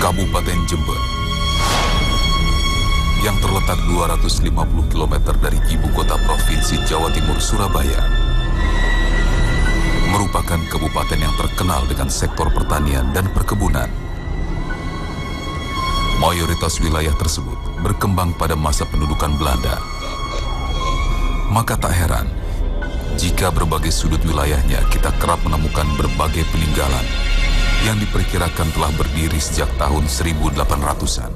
Kabupaten Jember, yang terletak 250 km dari ibu kota provinsi Jawa Timur Surabaya, merupakan kabupaten yang terkenal dengan sektor pertanian dan perkebunan. Mayoritas wilayah tersebut berkembang pada masa pendudukan Belanda. Maka tak heran jika berbagai sudut wilayahnya kita kerap menemukan berbagai peninggalan yang diperkirakan telah berdiri sejak tahun 1800-an.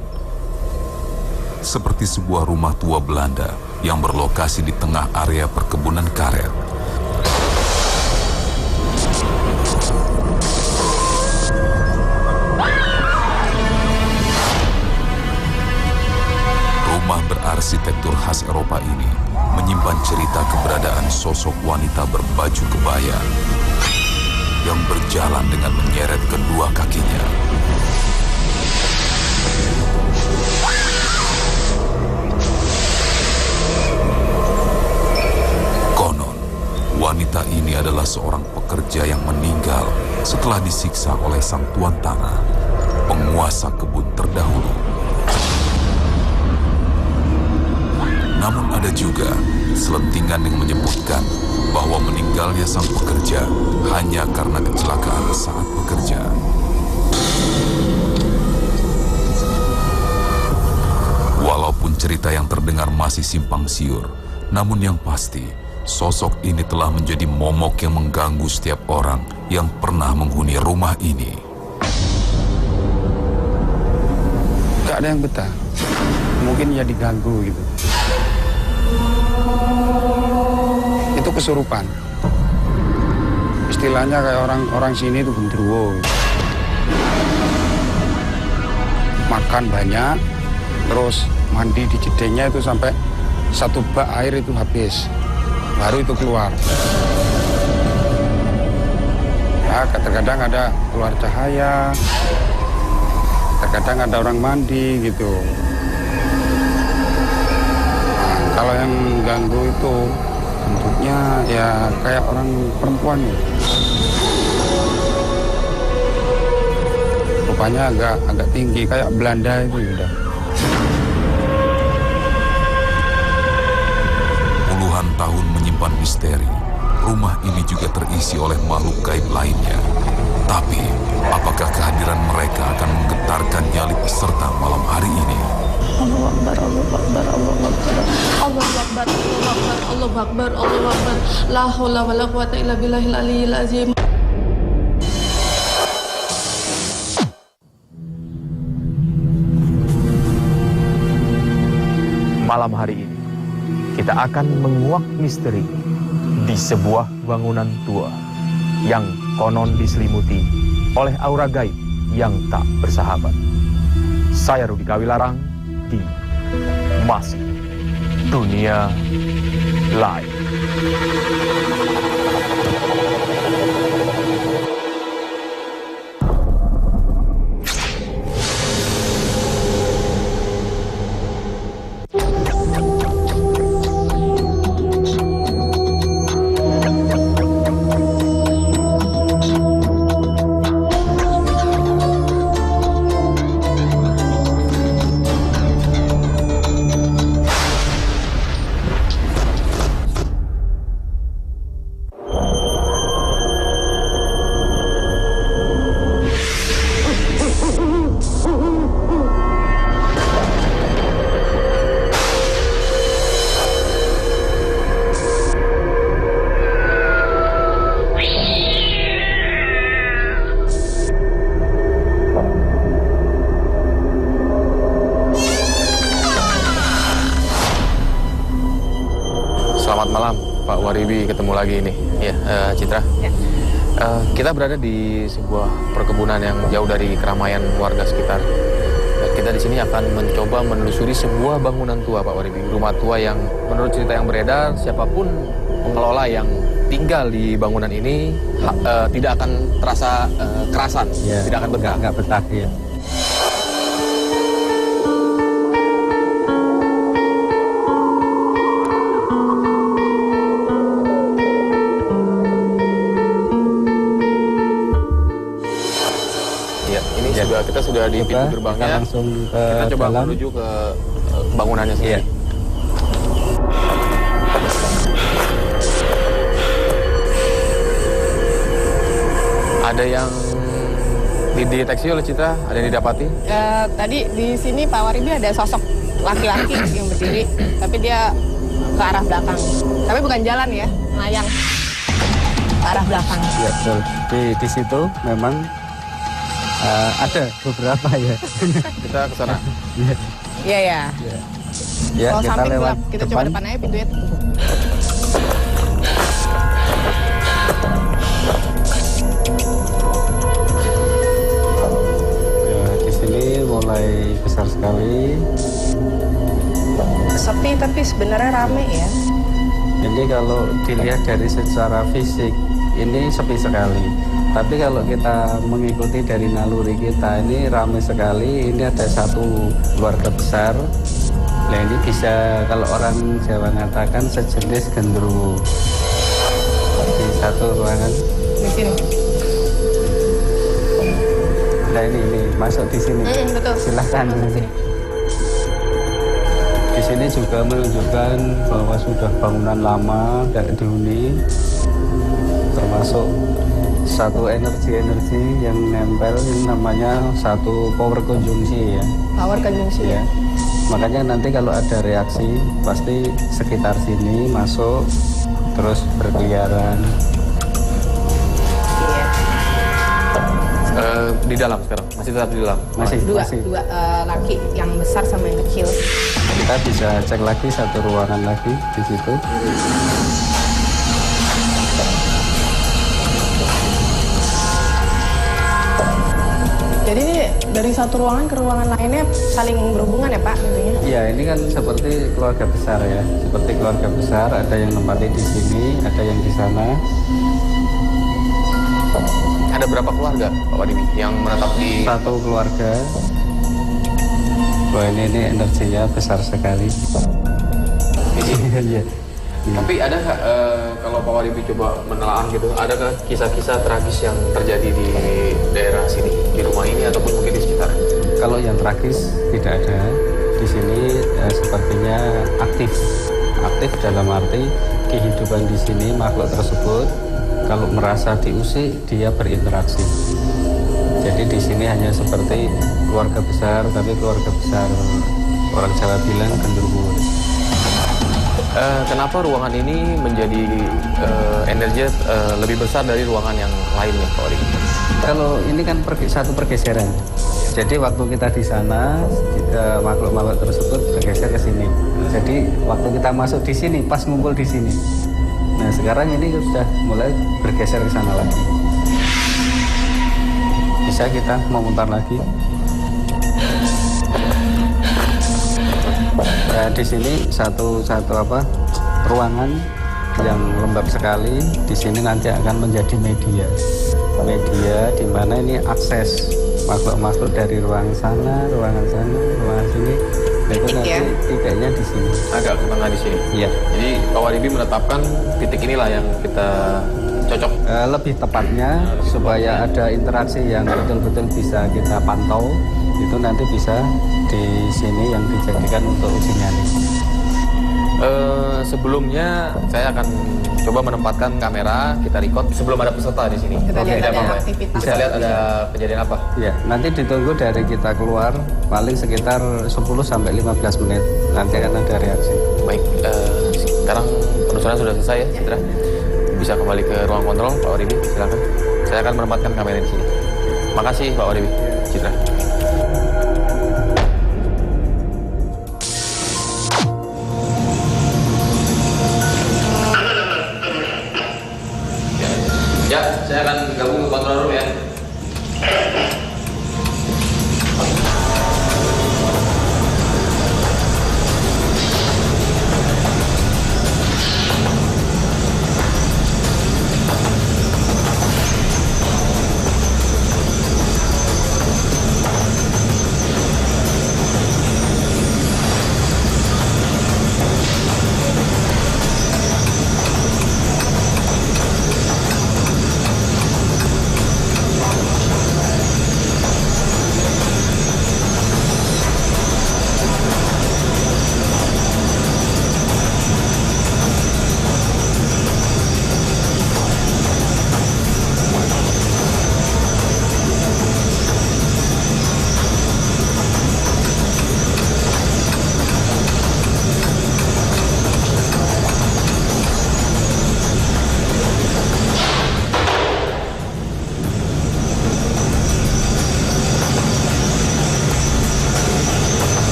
Seperti sebuah rumah tua Belanda yang berlokasi di tengah area perkebunan karet. Rumah berarsitektur khas Eropa ini menyimpan cerita keberadaan sosok wanita berbaju kebaya yang berjalan dengan menyeret kedua kakinya. Konon, wanita ini adalah seorang pekerja yang meninggal setelah disiksa oleh sang tuan tanah, penguasa kebun terdahulu. Namun ada juga selentingan yang menyebutkan bahwa meninggalnya sang pekerja hanya karena kecelakaan saat bekerja. Walaupun cerita yang terdengar masih simpang siur, namun yang pasti, sosok ini telah menjadi momok yang mengganggu setiap orang yang pernah menghuni rumah ini. Gak ada yang betah, mungkin ya diganggu gitu. Itu kesurupan. Istilahnya kayak orang sini itu gendruwo. Makan banyak, terus mandi di jedengnya itu sampai 1 bak air itu habis. Baru itu keluar. Ya, terkadang ada keluar cahaya, terkadang ada orang mandi gitu. Nah, kalau yang ganggu itu bentuknya ya kayak orang perempuan ya. Rupanya agak tinggi kayak Belanda itu udah. Puluhan tahun menyimpan misteri, rumah ini juga terisi oleh makhluk gaib lainnya. Tapi, apakah kehadiran mereka akan menggetarkan nyali peserta malam hari ini? Allahu Akbar, Allahu Akbar, Allahu Akbar, Allahu Akbar, Allahu Akbar, Allahu Akbar, la haula wala quwata illa billahil aliyyil azim. Malam hari ini, kita akan menguak misteri di sebuah bangunan tua yang konon diselimuti oleh aura gaib yang tak bersahabat. Saya Rudi Kawilarang di Masih Dunia Live. Selamat malam, Pak Waribi, ketemu lagi nih. Ya, Citra. Ya. Kita berada di sebuah perkebunan yang jauh dari keramaian warga sekitar. Kita di sini akan mencoba menelusuri sebuah bangunan tua, Pak Waribi. Rumah tua yang menurut cerita yang beredar, siapapun pengelola yang tinggal di bangunan ini tidak akan terasa kerasan, ya, tidak akan betah. Nggak betah, ya. kita sudah di pintu Kita gerbangnya. langsung ke Kita coba dalam. menuju ke bangunannya sendiri. Iya. Ada yang dideteksi oleh Citra? Ada yang didapati? Tadi di sini Pak Waribi ada sosok laki-laki yang berdiri, tapi dia ke arah belakang. Tapi bukan jalan ya, melayang ke arah belakang. Ya, betul. Di situ memang ada beberapa ya. Kita ke sana. Iya ya. Ya, Kalau kita samping lewat gelap, kita coba depan aja pintunya. Ya, di sini mulai besar sekali. Sepi tapi sebenarnya rame ya. Ini kalau dilihat dari secara fisik ini sepi sekali. Tapi kalau kita mengikuti dari naluri kita ini ramai sekali. Ini ada satu keluarga besar. Nah ini bisa kalau orang Jawa mengatakan sejenis genderuwo di satu ruangan. Di sini. Nah ini masuk di sini. Betul. Silahkan. Masuk sini. Di sini juga menunjukkan bahwa sudah bangunan lama dari dihuni, termasuk satu energi-energi yang nempel ini namanya satu power konjungsi ya. Power konjungsi ya. Makanya nanti kalau ada reaksi pasti sekitar sini masuk terus berkeliaran. Iya. Di dalam sekarang, masih tetap di dalam. Masih. Dua laki yang besar sama yang kecil. Kita bisa cek lagi satu ruangan lagi di situ. Jadi ini dari satu ruangan ke ruangan lainnya saling berhubungan ya Pak tentunya? Ya ini kan seperti keluarga besar ya, seperti keluarga besar. Ada yang nempati di sini, ada yang di sana. Ada berapa keluarga, Pak Wadibi, yang menetap di... Satu keluarga. Wah ini energinya besar sekali. di sini? Iya. Tapi ada nggak, kalau Pak Wadibi coba menelaah gitu, adakah kisah-kisah tragis yang terjadi di daerah sini, di rumah ini ataupun mungkin di sekitar? Kalau yang tragis tidak ada. Di sini sepertinya aktif. Aktif dalam arti kehidupan di sini makhluk tersebut kalau merasa diusik dia berinteraksi. Jadi di sini hanya seperti keluarga besar, tapi keluarga besar orang Jawa bilang genderuwo. Kenapa ruangan ini menjadi energi lebih besar dari ruangan yang lainnya, Pak Wadibi? Kalau ini kan satu pergeseran. Jadi waktu kita di sana makhluk-makhluk tersebut bergeser ke sini. Jadi waktu kita masuk di sini pas ngumpul di sini. Nah sekarang ini sudah mulai bergeser ke sana lagi. Bisa kita memutar lagi. Nah, di sini satu ruangan yang lembab sekali. Di sini nanti akan menjadi media di mana ini akses makhluk-makhluk dari ruangan sana, ruangan sini. Itu nanti titiknya di sini. Agak ke tengah di sini. Iya. Jadi Pak Wadibi menetapkan titik inilah yang kita cocok. Lebih tepatnya supaya ada interaksi yang betul-betul bisa kita pantau. Itu nanti bisa di sini yang dijadikan untuk uji nyali. Sebelumnya saya akan coba menempatkan kamera, kita record sebelum ada peserta di sini. Kita lihat Tidak ada apa-apa ya? aktivitas. Bisa lihat ada kejadian apa. Ya, nanti ditunggu dari kita keluar paling sekitar 10-15 menit. Nanti akan ada reaksi. Baik, sekarang penelusuran sudah selesai ya, Citra. Bisa kembali ke ruang kontrol, Pak Wadibi, silakan. Saya akan menempatkan kamera di sini. Makasih, Pak Wadibi, Citra. Ya, saya akan gabung ke kontrol room ya.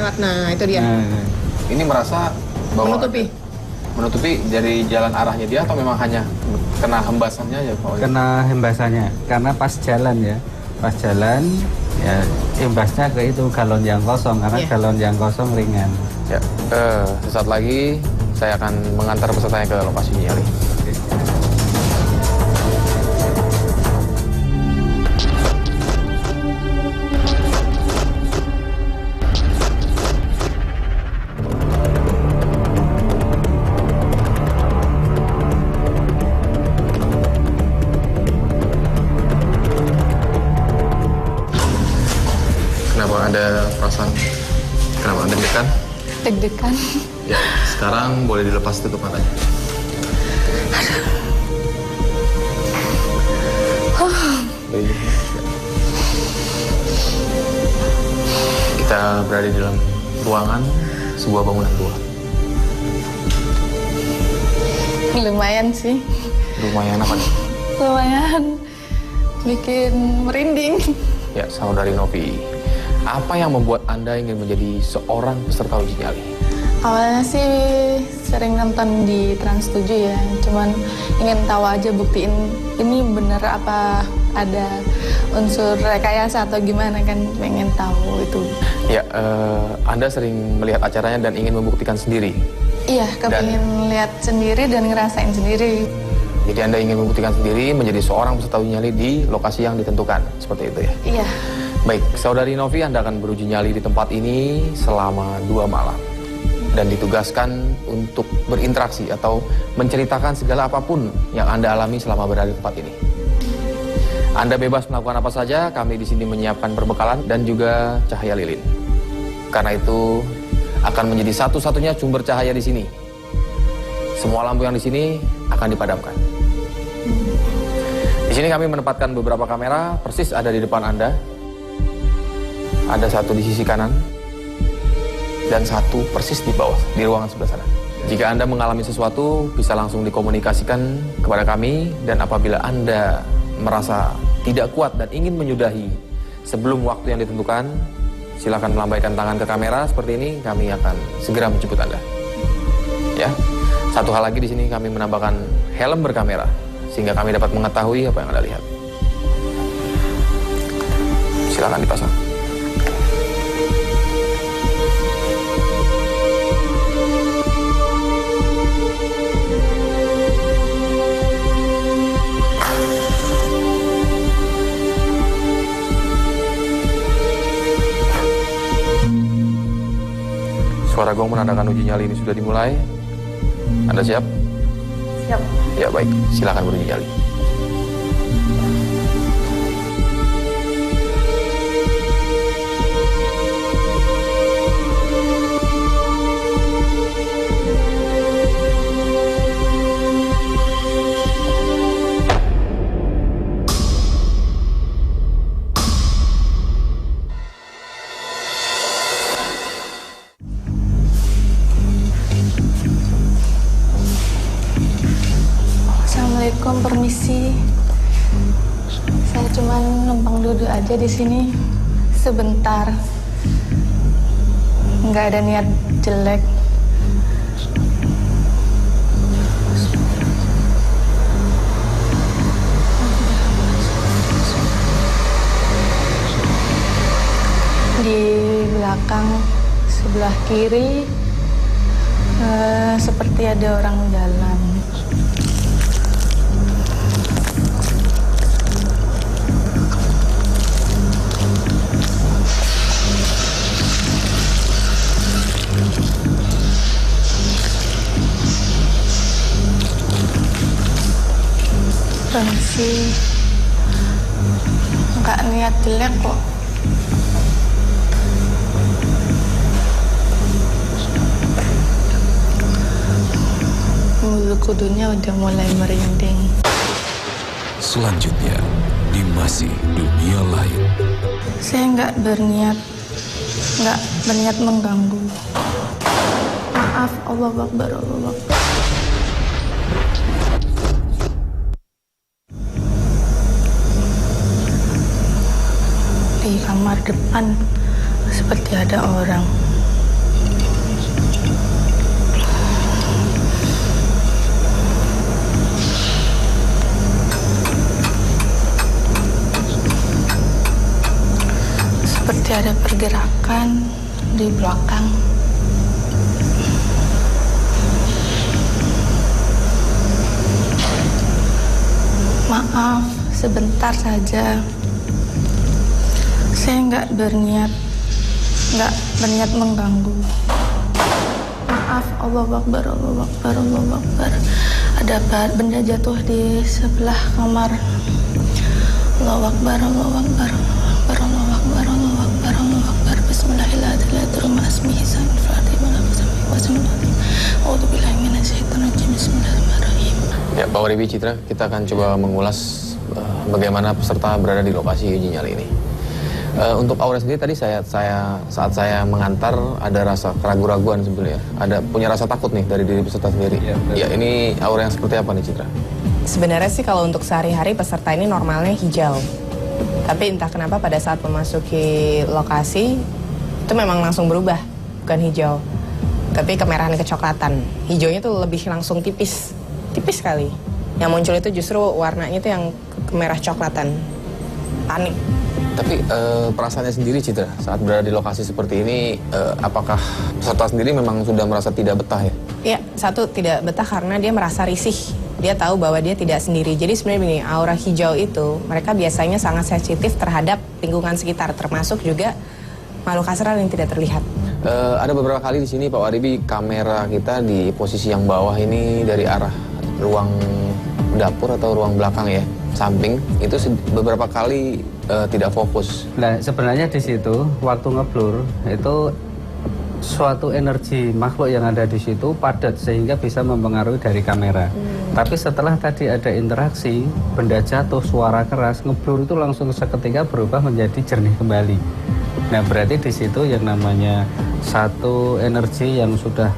lewat. Nah, itu dia. Ini merasa bahwa menutupi dari jalan arahnya dia atau memang hanya kena hembasannya aja Pak? Kena hembasannya, karena pas jalan ya imbasnya ke itu galon yang kosong, karena galon yang kosong ringan. Ya, sesaat lagi saya akan mengantar pesertanya ke lokasi nyali. Ada perasaan, kenapa Anda deg-degan? Deg-degan. Ya, sekarang boleh dilepas tutup matanya. Baik. Kita berada di dalam ruangan sebuah bangunan tua. Lumayan sih. Lumayan apa nih? Lumayan bikin merinding. Ya, saudari Novi, apa yang membuat Anda ingin menjadi seorang peserta uji nyali? Awalnya sih sering nonton di Trans 7 ya, cuman ingin tahu aja buktiin ini bener apa ada unsur rekayasa atau gimana kan, pengen tahu itu. Ya, Anda sering melihat acaranya dan ingin membuktikan sendiri? Iya, kepingin lihat sendiri dan ngerasain sendiri. Jadi Anda ingin membuktikan sendiri menjadi seorang peserta uji nyali di lokasi yang ditentukan, seperti itu ya? Iya. Baik, saudari Novi, Anda akan beruji nyali di tempat ini selama 2 malam. Dan ditugaskan untuk berinteraksi atau menceritakan segala apapun yang Anda alami selama berada di tempat ini. Anda bebas melakukan apa saja, kami di sini menyiapkan perbekalan dan juga cahaya lilin. Karena itu akan menjadi satu-satunya sumber cahaya di sini. Semua lampu yang di sini akan dipadamkan. Di sini kami menempatkan beberapa kamera, persis ada di depan Anda. Ada satu di sisi kanan dan satu persis di bawah, di ruangan sebelah sana. Jika Anda mengalami sesuatu, bisa langsung dikomunikasikan kepada kami, dan apabila Anda merasa tidak kuat dan ingin menyudahi sebelum waktu yang ditentukan, silakan melambaikan tangan ke kamera seperti ini, kami akan segera menjemput Anda. Ya. Satu hal lagi, di sini kami menambahkan helm berkamera sehingga kami dapat mengetahui apa yang Anda lihat. Silakan dipasang. Suara gong menandakan uji nyali ini sudah dimulai. Anda siap? Siap. Ya baik, silakan beruji nyali. Assalamualaikum, permisi. Saya cuma numpang duduk aja di sini sebentar. Nggak ada niat jelek. Di belakang sebelah kiri seperti ada orang jalan. Permisi, nggak niat jelek kok. Bulu kudunya udah mulai merinding. Selanjutnya, di masih dunia lain. Saya nggak berniat mengganggu. Maaf, Allahu Akbar, Allahu Akbar. Di kamar depan seperti ada orang. Seperti ada pergerakan di belakang. Maaf, sebentar saja. Saya nggak berniat mengganggu. Maaf, Allahu Akbar, Allahu Akbar, Allahu Akbar. Ada benda jatuh di sebelah kamar. Allahu Akbar, Allahu Akbar, Allahu Akbar, Allahu Akbar, Allahu Akbar. Bismillahirrahmanirrahim. Bismillahirrahmanirrahim. Ya, Pak Waribi, Citra, kita akan coba mengulas bagaimana peserta berada di lokasi uji nyali ini. Untuk aura sendiri tadi saat saya mengantar ada rasa keraguan-raguan sebenarnya. Ada punya rasa takut nih dari diri peserta sendiri. Ya, ini aura yang seperti apa nih, Citra? Sebenarnya sih kalau untuk sehari-hari peserta ini normalnya hijau. Tapi entah kenapa pada saat memasuki lokasi itu memang langsung berubah, bukan hijau. Tapi kemerahan kecoklatan. Hijaunya tuh lebih langsung tipis sekali. Yang muncul itu justru warnanya itu yang kemerah coklatan. Panik. Tapi perasaannya sendiri, Citra, saat berada di lokasi seperti ini, apakah peserta sendiri memang sudah merasa tidak betah ya? Iya, satu tidak betah karena dia merasa risih. Dia tahu bahwa dia tidak sendiri. Jadi sebenarnya begini, aura hijau itu mereka biasanya sangat sensitif terhadap lingkungan sekitar, termasuk juga makhluk astral yang tidak terlihat. Ada beberapa kali di sini Pak Waribi, kamera kita di posisi yang bawah ini dari arah ruang dapur atau ruang belakang ya, samping itu beberapa kali tidak fokus. Nah, sebenarnya di situ waktu ngeblur itu suatu energi makhluk yang ada di situ padat sehingga bisa mempengaruhi dari kamera. Tapi setelah tadi ada interaksi, benda jatuh, suara keras, ngeblur itu langsung seketika berubah menjadi jernih kembali. Nah, berarti di situ yang namanya satu energi yang sudah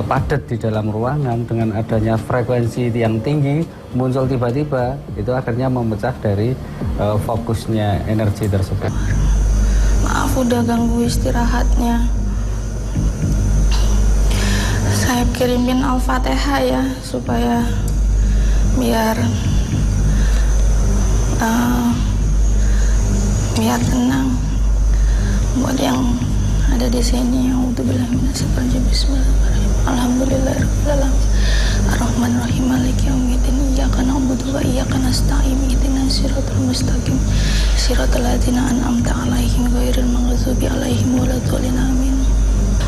padat di dalam ruangan dengan adanya frekuensi yang tinggi muncul tiba-tiba, itu akhirnya memecah dari fokusnya energi tersebut. Maaf udah ganggu istirahatnya. Saya kirimin Al-Fatihah ya supaya biar tenang buat yang ada di sini. A'udzubillahi minasyaitonir rajim. Bismillahirrahmanirrahim. Alhamdulillahirabbil alamin. Ar-Rahmanir-Rahim. Maliki yaumiddin. Iyyaka na'budu wa iyyaka nasta'in. Ihdinas siratal mustaqim. Siratal ladzina an'amta 'alaihim ghairil maghdubi 'alaihim waladdallin. Amin.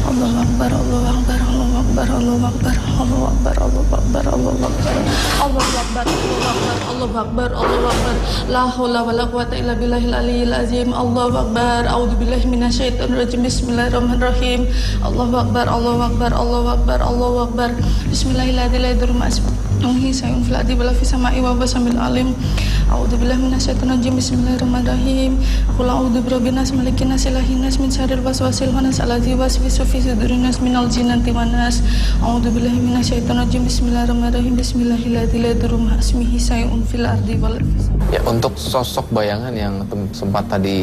Allahu Akbar, Allahu Akbar, Allahu Akbar, Allahu Akbar, Allahu Akbar, Allahu Akbar, Allahu Akbar, Allahu Akbar, Allahu Akbar, Allahu Akbar, la haula wala quwata illa billahil aliyyil azim. Allahu Akbar, a'udzubillahi minasyaitonir rajim. Bismillahirrahmanirrahim. Allahu Akbar, Allahu Akbar, Allahu Akbar, Allahu Akbar. Bismillahirrahmanirrahim. Sayun fil ardi wala fis sama'i wa basamil alim. A'udzubillahi minasyaitonir rajim. Bismillahirrahmanirrahim. Qul a'udzu birabbin nas, malikin nas, ilahin nas, min syarril waswasil khannas alladzi yuwaswisu fi sudurin nas minal jinnati wan nas. A'udzubillahi minasyaitonir rajim. Bismillahirrahmanirrahim. Bismillahirrahmanirrahim. Ismihi sayun fil ardi wala fis. Ya, untuk sosok bayangan yang sempat tadi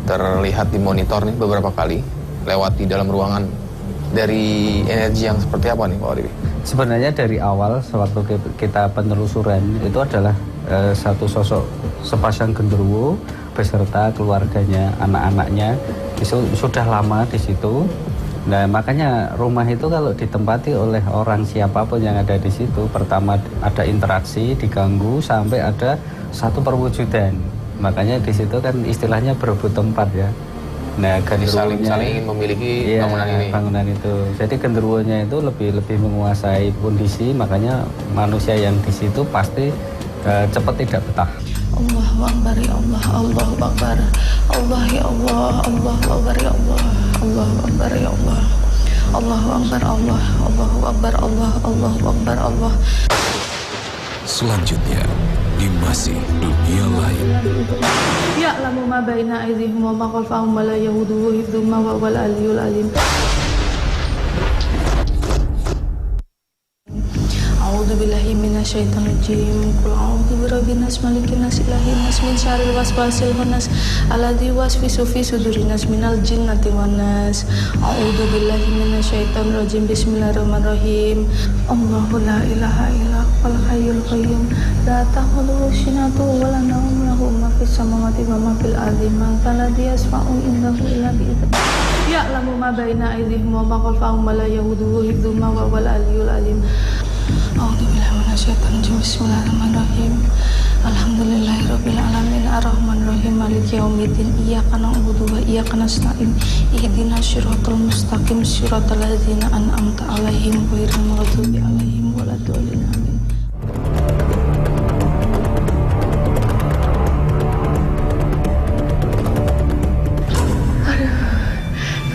terlihat di monitor nih beberapa kali lewat di dalam ruangan, dari energi yang seperti apa nih Pak Waribi? Sebenarnya dari awal sewaktu kita penelusuran itu adalah satu sosok sepasang genderuwo beserta keluarganya, anak-anaknya itu sudah lama di situ. Nah, makanya rumah itu kalau ditempati oleh orang siapapun yang ada di situ, pertama ada interaksi, diganggu sampai ada satu perwujudan. Makanya di situ kan istilahnya berebut tempat ya. Nah, saling ingin memiliki bangunan ini. Bangunan itu. Jadi genderuwonya itu lebih menguasai kondisi, makanya manusia yang di situ pasti cepat tidak betah. Allahu Akbar ya Allah, Allahu Akbar, Allah ya Allah, Allahu Akbar ya Allah, Allahu Akbar ya Allah, Allahu Akbar Allah, Allahu Akbar Allah, Allahu Akbar Allah. Selanjutnya, di masih dunia lain. Ya'lamu ma baina aydihim wa ma khalfahum wa la yahuduhu hifdzuhuma wa huwal aliyyul azim. A'udzu billahi minasy minasyaitonir rajim. Qul a'udzu birabbin nas, malikin nas, ilahin nas, min syarril waswasil khannas, alladzi yuwaswisu fi sudurin nas minal jinnati wan nas. A'udzu billahi minasyaitonir rajim. Bismillahirrahmanirrahim. Allahu la ilaha illa huwal hayyul qayyum. La ta'khudhuhu sinatun wa la nawm, lahu ma fis samawati wa ma fil ardi. Man alladzi yasma'u indahu illa bi'idhnihi. Ya'lamu ma baina aydihim wa ma khalfahum wa la yahuduhu hifdhuhuma wa huwal aliyyul azim. A'udzu billahi minasyaitonir rajim. Bismillahirrahmanirrahim. Alhamdulillahirabbil alamin arrahmanir rahim maliki yaumiddin. Iyyaka na'budu wa iyyaka nasta'in. Ihdinas siratal mustaqim siratal ladzina an'amta 'alaihim ghairil maghdubi 'alaihim waladdallin. Amin.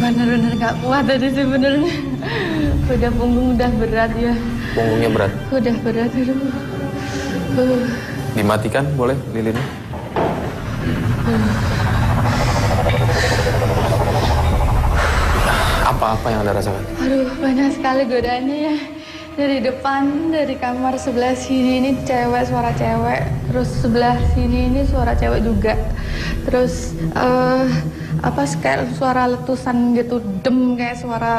Bener-bener gak kuat tadi sebenarnya. Udah punggung udah berat ya. Punggungnya berat. Udah berat, aduh. Dimatikan boleh lilinnya? Apa-apa yang Anda rasakan? Aduh, banyak sekali godaannya ya. Dari depan, dari kamar sebelah sini ini cewek, suara cewek. Terus sebelah sini ini suara cewek juga. Terus kayak suara letusan gitu, dem kayak suara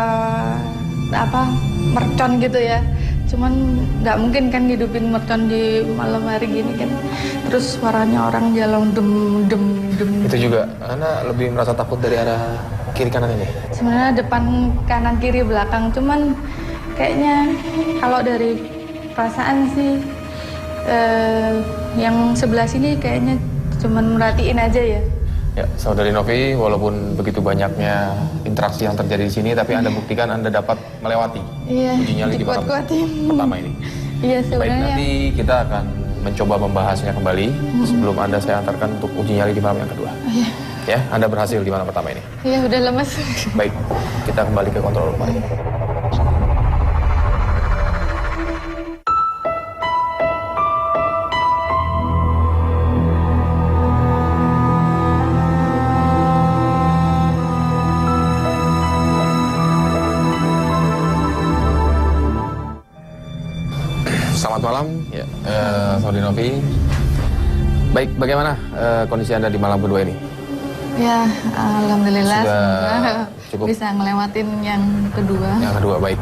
mercon gitu ya. Cuman nggak mungkin kan hidupin mercon di malam hari gini kan. Terus suaranya orang jalan dem. Itu juga, Anda lebih merasa takut dari arah kiri kanan ini? Sebenarnya depan, kanan, kiri, belakang. Cuman kayaknya kalau dari perasaan sih yang sebelah sini kayaknya cuman merhatiin aja ya. Ya, Saudari Novi, walaupun begitu banyaknya interaksi yang terjadi di sini, tapi Anda buktikan Anda dapat melewati uji nyali di malam pertama ini. Iya, Baik, sebenarnya. nanti kita akan mencoba membahasnya kembali sebelum Anda saya antarkan untuk uji nyali di malam yang kedua. Iya. Ya, Anda berhasil di malam pertama ini. Iya, udah lemas. Baik, kita kembali ke kontrol rumah. Selamat malam, ya, Saudari Novi. Baik, bagaimana kondisi Anda di malam kedua ini? Ya, alhamdulillah Sudah cukup bisa ngelewatin yang kedua. Yang kedua, baik.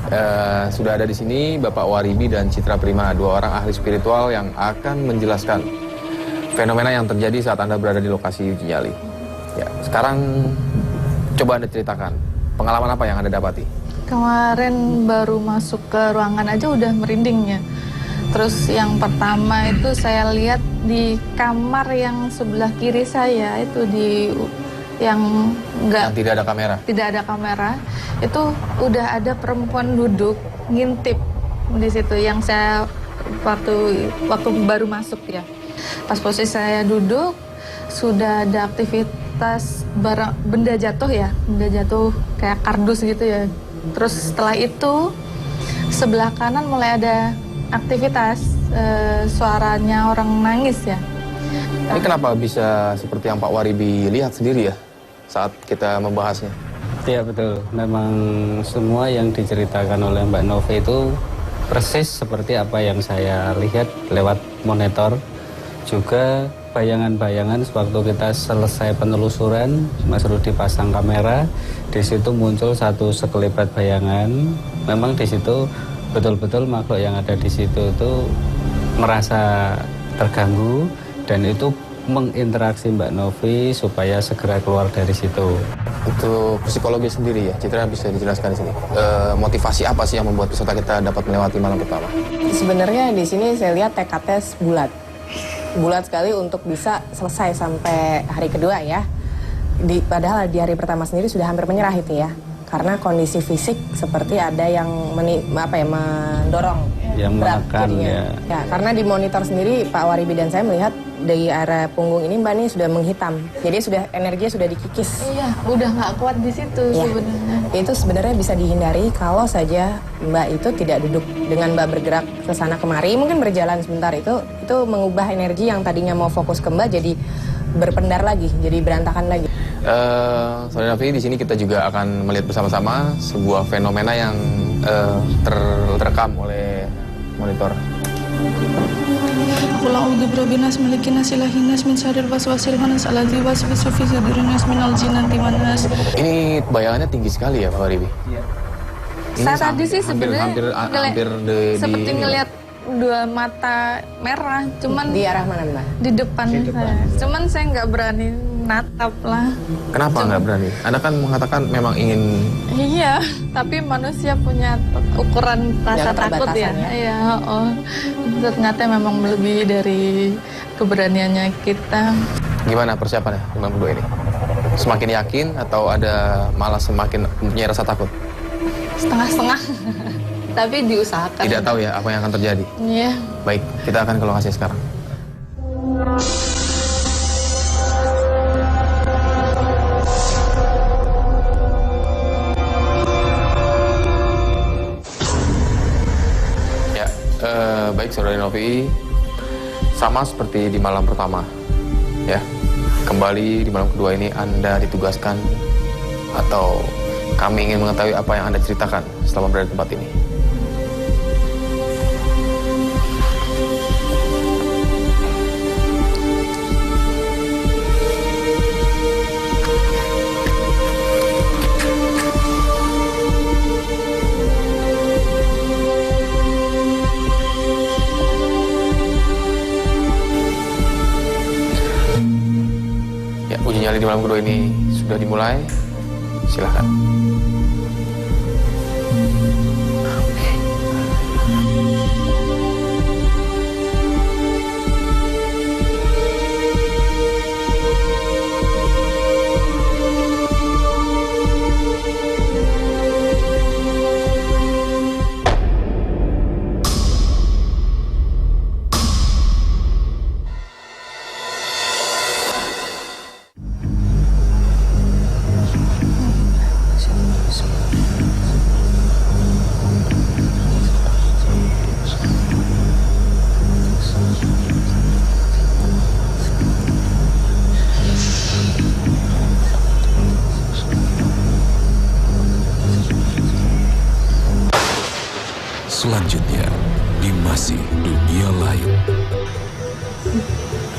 Sudah ada di sini Bapak Waribi dan Citra Prima, dua orang ahli spiritual yang akan menjelaskan fenomena yang terjadi saat Anda berada di lokasi uji nyali. Ya, sekarang coba Anda ceritakan pengalaman apa yang Anda dapati? Kemarin baru masuk ke ruangan aja udah merinding ya. Terus yang pertama itu saya lihat di kamar yang sebelah kiri saya itu yang tidak ada kamera. Tidak ada kamera. Itu udah ada perempuan duduk ngintip di situ yang saya waktu baru masuk ya. Pas posisi saya duduk sudah ada aktivitas benda jatuh ya, benda jatuh kayak kardus gitu ya. Terus setelah itu sebelah kanan mulai ada aktivitas suaranya orang nangis ya. Ini kenapa bisa seperti yang Pak Waribi lihat sendiri ya saat kita membahasnya? Iya betul, memang semua yang diceritakan oleh Mbak Novi itu persis seperti apa yang saya lihat lewat monitor. Juga bayangan-bayangan sewaktu kita selesai penelusuran, Mas Rudi pasang kamera, di situ muncul satu sekelebat bayangan. Memang di situ betul-betul makhluk yang ada di situ itu merasa terganggu dan itu menginteraksi Mbak Novi supaya segera keluar dari situ. Untuk psikologi sendiri ya, Citra bisa dijelaskan di sini. Motivasi apa sih yang membuat peserta kita dapat melewati malam pertama? Sebenarnya di sini saya lihat tekadnya bulat sekali untuk bisa selesai sampai hari kedua ya. Padahal di hari pertama sendiri sudah hampir menyerah itu ya. Karena kondisi fisik seperti ada yang mendorong yang menekan ya. Ya, karena di monitor sendiri Pak Waribi dan saya melihat dari area punggung ini Mbak nih sudah menghitam. Jadi energinya sudah dikikis. Iya, udah nggak kuat di situ ya. Sebenarnya. Itu sebenarnya bisa dihindari kalau saja Mbak itu tidak duduk dengan Mbak bergerak ke sana kemari, mungkin berjalan sebentar itu mengubah energi yang tadinya mau fokus ke Mbak jadi berpendar lagi, jadi berantakan lagi. Saudara Novi, di sini kita juga akan melihat bersama-sama sebuah fenomena yang terekam oleh monitor. Qul a'udzu birabbinas malikin nas ilahin nas min syarril waswasil khannas alladzi yuwaswisu fi sudurin nas minal jinnati wan nas. Ini bayangannya tinggi sekali ya Pak Waribi? Saat tadi sih sebenarnya hampir seperti ngelihat dua mata merah, cuman Di arah mana Mbak? di depan saya. Cuman saya nggak berani natap lah. Kenapa nggak berani? Anda kan mengatakan memang ingin... Iya, tapi manusia punya ukuran rasa Yang takut ya. keterbatasan ya? Iya, oh. Ternyata memang melebihi dari keberaniannya kita. Gimana persiapannya 52 ini? Semakin yakin atau ada malah semakin punya rasa takut? Setengah-setengah. Tapi diusahakan. Tidak tahu ya apa yang akan terjadi. Iya. Baik, kita akan ke lokasi sekarang. Ya, baik Saudara Novi, sama seperti di malam pertama, ya. Kembali di malam kedua ini Anda ditugaskan atau kami ingin mengetahui apa yang Anda ceritakan selama berada di tempat ini. Ya, uji nyali di malam kedua ini sudah dimulai. Silakan. Selanjutnya, di Masih Dunia Lain.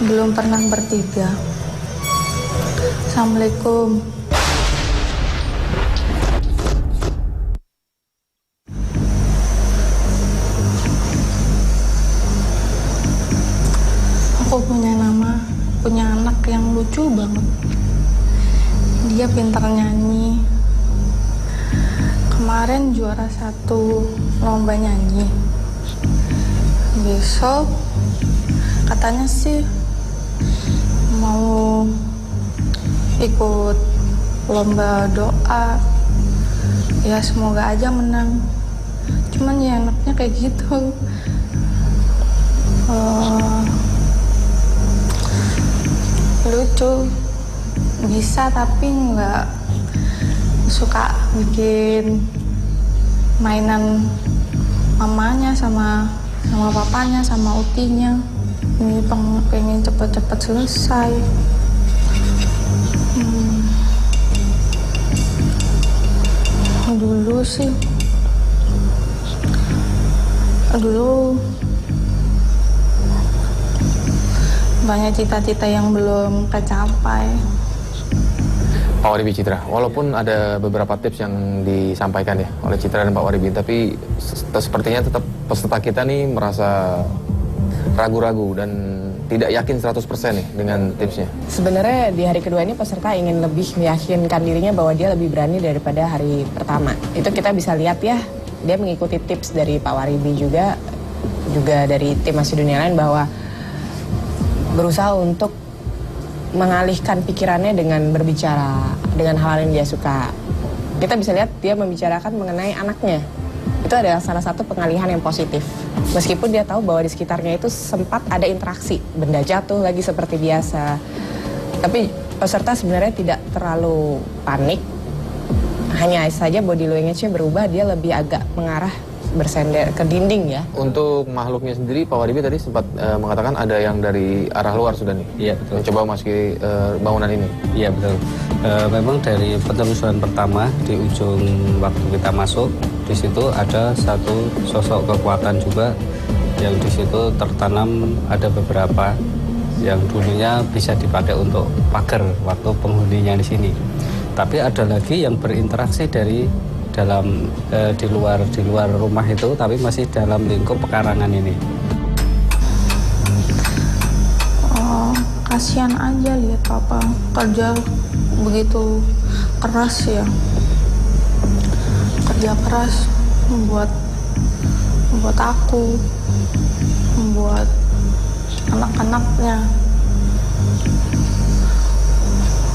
Belum pernah bertiga. Assalamualaikum. Aku punya anak yang lucu banget. Dia pintar nyanyi. Kemarin juara 1 lomba nyanyi. Besok katanya sih mau ikut lomba doa. Ya semoga aja menang. Cuman ya anaknya kayak gitu. Lucu. Bisa tapi nggak suka bikin mainan mamanya sama papanya sama utinya. Ini pengen cepet-cepet selesai. Dulu banyak cita-cita yang belum kecapai. Pak Waribi Citra, walaupun ada beberapa tips yang disampaikan ya oleh Citra dan Pak Waribi, tapi sepertinya tetap peserta kita nih merasa ragu-ragu dan tidak yakin 100% nih dengan tipsnya. Sebenarnya di hari kedua ini peserta ingin lebih meyakinkan dirinya bahwa dia lebih berani daripada hari pertama. Itu kita bisa lihat ya, dia mengikuti tips dari Pak Waribi juga dari tim Masih Dunia Lain bahwa berusaha untuk mengalihkan pikirannya dengan berbicara dengan hal yang dia suka. Kita bisa lihat dia membicarakan mengenai anaknya. Itu adalah salah satu pengalihan yang positif. Meskipun dia tahu bahwa di sekitarnya itu sempat ada interaksi, benda jatuh lagi seperti biasa. Tapi peserta sebenarnya tidak terlalu panik. Hanya saja body language-nya berubah, dia lebih agak mengarah bersender ke dinding ya. Untuk makhluknya sendiri, Pak Waribi tadi sempat mengatakan ada yang dari arah luar sudah nih. Iya betul. Coba masuki bangunan ini. Iya betul. Memang dari penelusuran pertama di ujung waktu kita masuk, di situ ada satu sosok kekuatan juga yang di situ tertanam ada beberapa yang dulunya bisa dipakai untuk pagar waktu penghuninya di sini. Tapi ada lagi yang berinteraksi dari dalam di luar rumah itu, tapi masih dalam lingkup pekarangan ini. Kasihan aja lihat papa kerja begitu keras ya, kerja keras membuat aku, membuat anak-anaknya,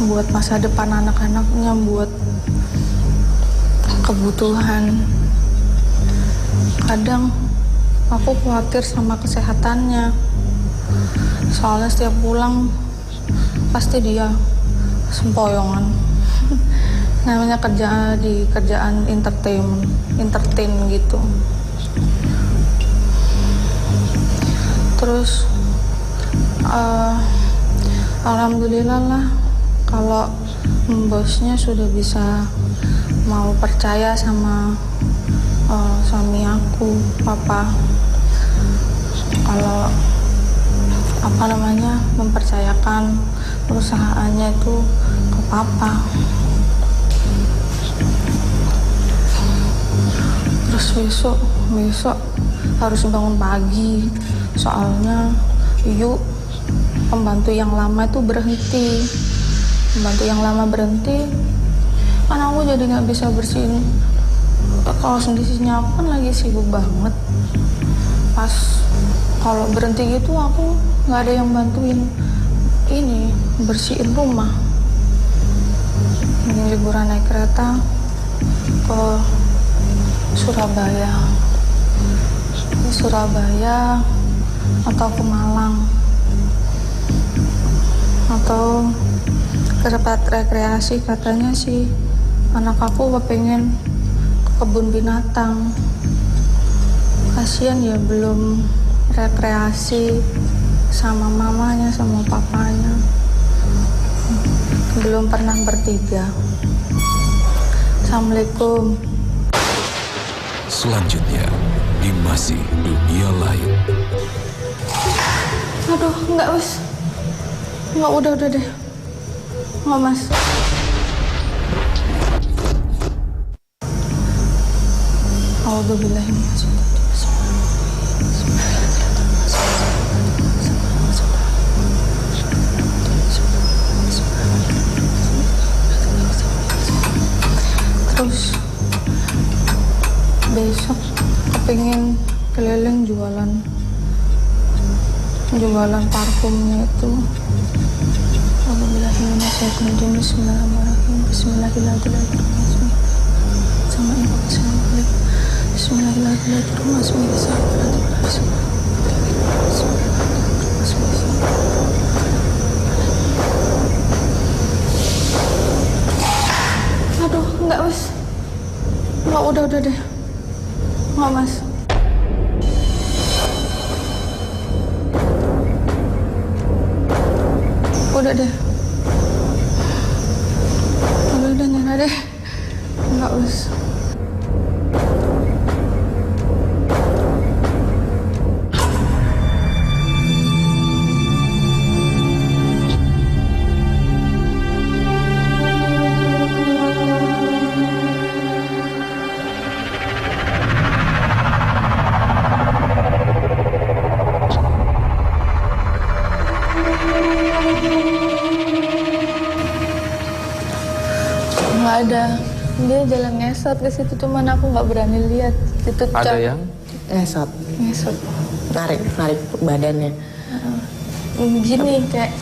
buat masa depan anak-anaknya, buat kebutuhan. Kadang aku khawatir sama kesehatannya, soalnya setiap pulang pasti dia sempoyongan. Namanya kerjaan entertain gitu. Terus alhamdulillah lah kalau bosnya sudah bisa mau percaya sama suami aku, papa. Kalau mempercayakan perusahaannya itu ke papa. Terus besok harus bangun pagi, soalnya pembantu yang lama itu berhenti. Kan aku jadi nggak bisa bersihin. Kalau sendirinya aku kan lagi sibuk banget. Pas kalau berhenti gitu aku nggak ada yang bantuin ini bersihin rumah. Ini liburan naik kereta ke Surabaya atau ke Malang atau ke tempat rekreasi. Katanya sih anak aku kepengen ke kebun binatang. Kasian ya belum rekreasi sama mamanya sama papanya, belum pernah bertiga. Assalamualaikum. Selanjutnya di masih dunia lain. Aduh, enggak udah deh. Enggak mas. Terus besok kepingin keliling jualan parfumnya itu. Bismillahirrahmanirrahim. Bismillahirrahmanirrahim. Aduh, enggak mas. Enggak, udah deh. Enggak mas. Udah deh. Udah nyerah deh. Enggak mas. Nggak ada, dia jalan ngesot ke situ, cuman aku nggak berani lihat. Itu ada yang Ngesot, narik badannya. Gini kayak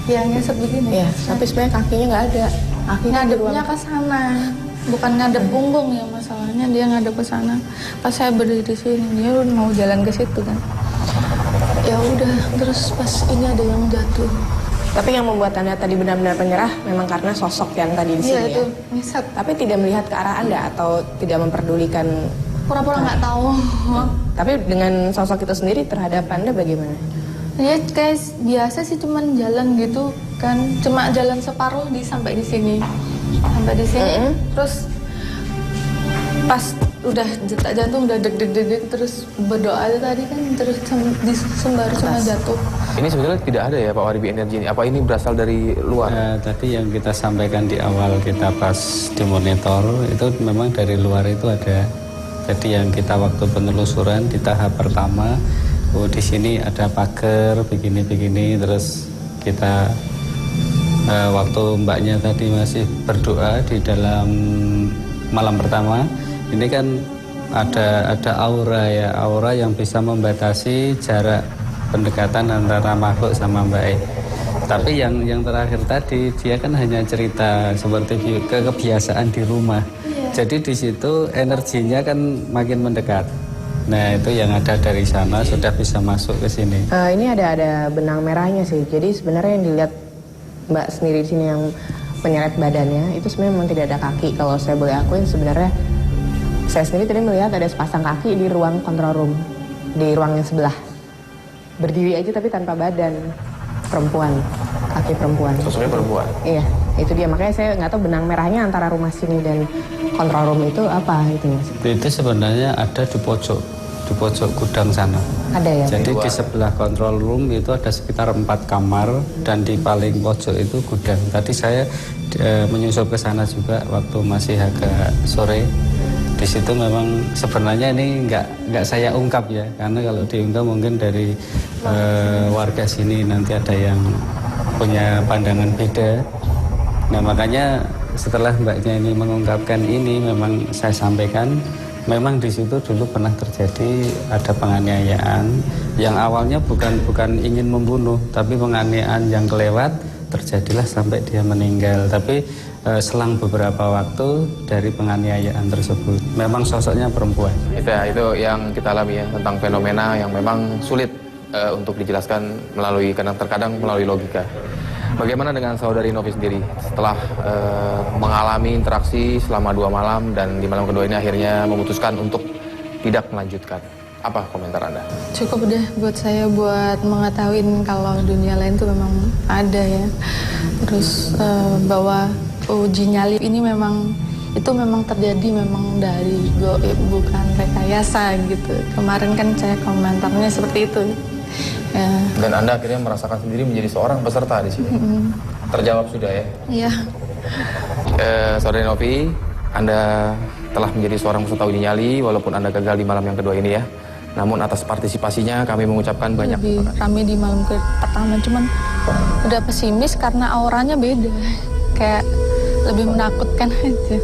yang ngesot begini. Ya, tapi sebenarnya kakinya nggak ada. Kakinya Ngadepnya ke sana, bukan ngadep punggung ya masalahnya, dia ngadep ke sana. Pas saya berdiri di sini, dia mau jalan ke situ kan. Ya udah, terus pas ini ada yang jatuh. Tapi yang membuat Anda tadi benar-benar menyerah memang karena sosok yang tadi di sini. Iya itu ya? ngesot. Tapi tidak melihat ke arah Anda atau tidak memperdulikan. Pura-pura nggak tahu. Tapi dengan sosok itu sendiri terhadap Anda bagaimana? Ya kayak biasa sih, cuman jalan gitu kan, cuma jalan separuh sampai di sini, Terus Pas udah detak jantung udah deg-deg terus berdoa itu tadi kan terus sembari cuma jatuh. Ini sebetulnya tidak ada ya Pak Waribi energi ini. Apa ini berasal dari luar? Tadi yang kita sampaikan di awal kita pas dimonitor itu memang dari luar itu ada. Jadi yang kita waktu penelusuran di tahap pertama, di sini ada pagar begini-begini, terus kita waktu mbaknya tadi masih berdoa di dalam malam pertama, ini kan ada aura ya, aura yang bisa membatasi jarak pendekatan antara makhluk sama Mbak E. Tapi yang terakhir tadi dia kan hanya cerita seperti kebiasaan di rumah. Jadi di situ energinya kan makin mendekat. Nah itu yang ada dari sana sudah bisa masuk ke sini. Ini ada benang merahnya sih. Jadi sebenarnya yang dilihat Mbak sendiri di sini yang menyeret badannya itu sebenarnya memang tidak ada kaki. Kalau saya boleh akuin sebenarnya saya sendiri tadi melihat ada sepasang kaki di ruang control room, di ruang yang sebelah. Berdiri aja tapi tanpa badan, perempuan, kaki perempuan. Sosoknya perempuan? Iya, itu dia. Makanya saya nggak tahu benang merahnya antara rumah sini dan control room itu apa gitu Mas. Itu sebenarnya ada di pojok gudang sana. Ada ya? Jadi di sebelah control room itu ada sekitar 4 kamar dan di paling pojok itu gudang. Tadi saya menyusul ke sana juga waktu masih agak sore. Di situ memang sebenarnya ini nggak saya ungkap ya, karena kalau diungkap mungkin dari warga sini nanti ada yang punya pandangan beda. Nah makanya setelah mbaknya ini mengungkapkan ini, memang saya sampaikan, memang di situ dulu pernah terjadi ada penganiayaan yang awalnya bukan ingin membunuh, tapi penganiayaan yang kelewat terjadilah sampai dia meninggal. Tapi selang beberapa waktu dari penganiayaan tersebut, memang sosoknya perempuan. Itu yang kita alami ya, tentang fenomena yang memang sulit untuk dijelaskan terkadang melalui logika. Bagaimana dengan saudari Novi sendiri setelah mengalami interaksi selama 2 malam dan di malam kedua ini akhirnya memutuskan untuk tidak melanjutkan? Apa komentar Anda? Cukup deh buat saya buat mengetahui kalau dunia lain tuh memang ada ya. Terus bahwa uji nyali ini memang terjadi memang dari goib, bukan rekayasa gitu. Kemarin kan saya komentarnya seperti itu. Ya. Dan Anda akhirnya merasakan sendiri menjadi seorang peserta di sini. Terjawab sudah ya? Iya. Saudari Novi, Anda telah menjadi seorang peserta uji nyali walaupun Anda gagal di malam yang kedua ini ya. Namun atas partisipasinya kami mengucapkan banyak terima kasih. Lebih rame di malam pertama, cuman udah pesimis karena auranya beda. Kayak lebih menakutkan aja.